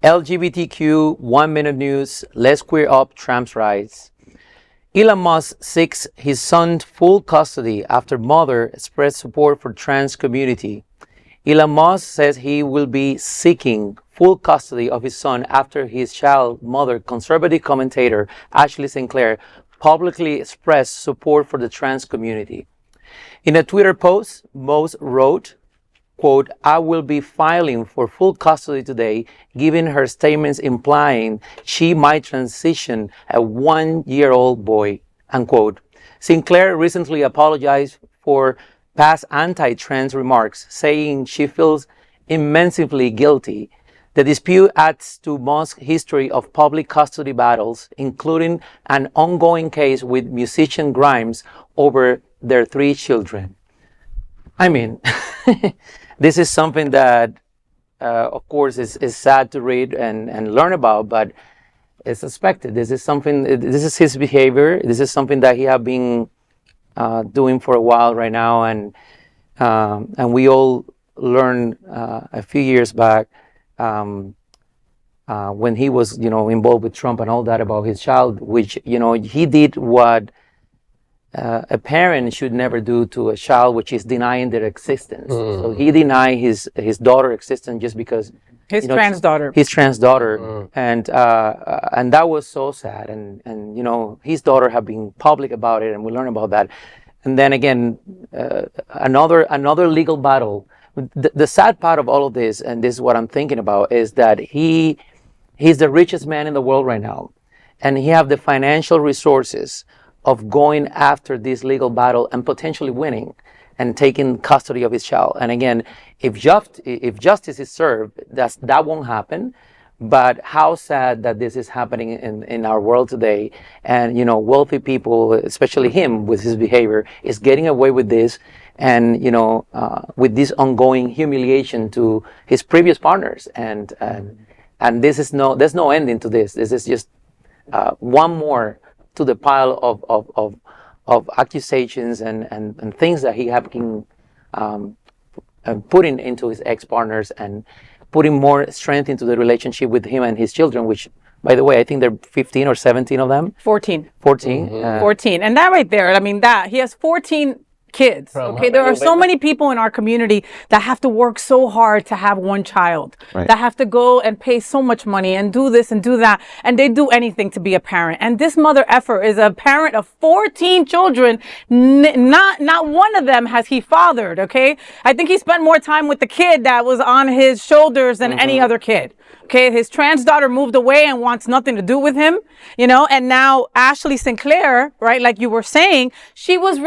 LGBTQ 1 Minute News. Let's queer up Trump's rights. Elon Musk seeks his son's full custody after mother expressed support for trans community. Elon Musk says he will be seeking full custody of his son after his child mother, conservative commentator Ashley Sinclair, publicly expressed support for the trans community. In a Twitter post, Musk wrote, quote, "I will be filing for full custody today, given her statements implying she might transition a 1-year-old boy," unquote. Sinclair recently apologized for past anti-trans remarks, saying she feels immensely guilty. The dispute adds to Musk's history of public custody battles, including an ongoing case with musician Grimes over their 3 children. I mean, this is something that, of course, is sad to read and learn about, but it's expected. This is his behavior. This is something that he has been doing for a while right now, and we all learned a few years back when he was, involved with Trump and all that about his child, which, he did what a parent should never do to a child, which is denying their existence. So he denied his daughter existence just because his trans daughter, and that was so sad. And his daughter have been public about it, and we learn about that. And then again, another legal battle. The sad part of all of this, and this is what I'm thinking about, is that he's the richest man in the world right now, and he have the financial resources of going after this legal battle and potentially winning and taking custody of his child. And again, if justice is served, that won't happen. But how sad that this is happening in our world today. And, wealthy people, especially him with his behavior, is getting away with this. And, with this ongoing humiliation to his previous partners. And there's no ending to this. This is just one more to the pile of accusations and things that he have been putting into his ex-partners and putting more strength into the relationship with him and his children, which, by the way, I think there are 15 or 17 of them. 14. 14. 14. And that right there, he has 14 kids. Okay, there are so many people in our community that have to work so hard to have one child, that have to go and pay so much money and do this and do that, and they do anything to be a parent. And this mother effer is a parent of 14 children. Not one of them has he fathered. Okay, I think he spent more time with the kid that was on his shoulders than any other kid. Okay, his trans daughter moved away and wants nothing to do with him, and now Ashley Sinclair, right, like you were saying, she was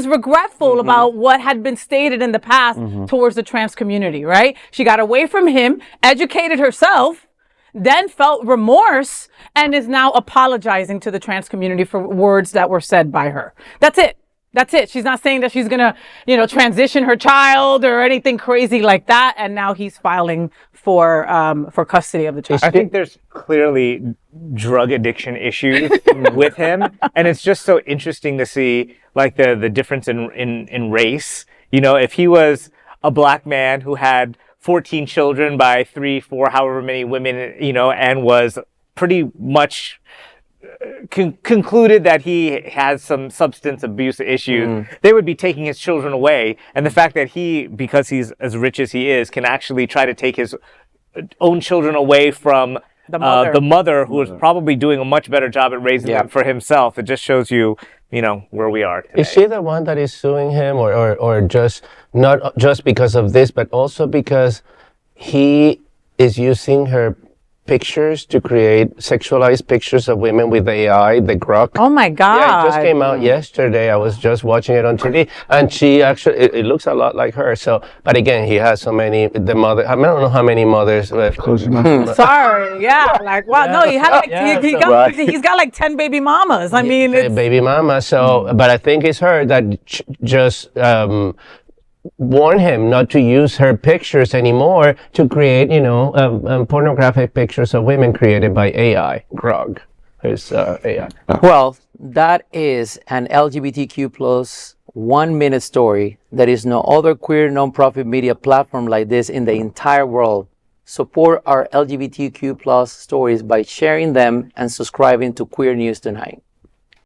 regretful about what had been stated in the past towards the trans community, right? She got away from him, educated herself, then felt remorse, and is now apologizing to the trans community for words that were said by her. That's it. She's not saying that she's going to, transition her child or anything crazy like that. And now he's filing for custody of the child. I think there's clearly drug addiction issues with him. And it's just so interesting to see like the difference in race. If he was a black man who had 14 children by 3, 4, however many women, and was pretty much concluded that he has some substance abuse issues, they would be taking his children away. And the fact that he, because he's as rich as he is, can actually try to take his own children away from the mother who is probably doing a much better job at raising them for himself. It just shows you, where we are today. Is she the one that is suing him, or just not just because of this, but also because he is using her pictures to create sexualized pictures of women with AI, the Grok. Oh my God. Yeah, it just came out yesterday. I was just watching it on TV, and she actually, it looks a lot like her. So, but again, he has so many, the mother, I don't know how many mothers. Sorry, like, wow, no, he had he's got like 10 baby mamas. I mean, it's baby mama. So, but I think it's her that just, warn him not to use her pictures anymore to create, pornographic pictures of women created by AI. Grog. There's AI. Well, that is an LGBTQ plus 1 minute story. There is no other queer nonprofit media platform like this in the entire world. support our LGBTQ plus stories by sharing them and subscribing to Queer News Tonight.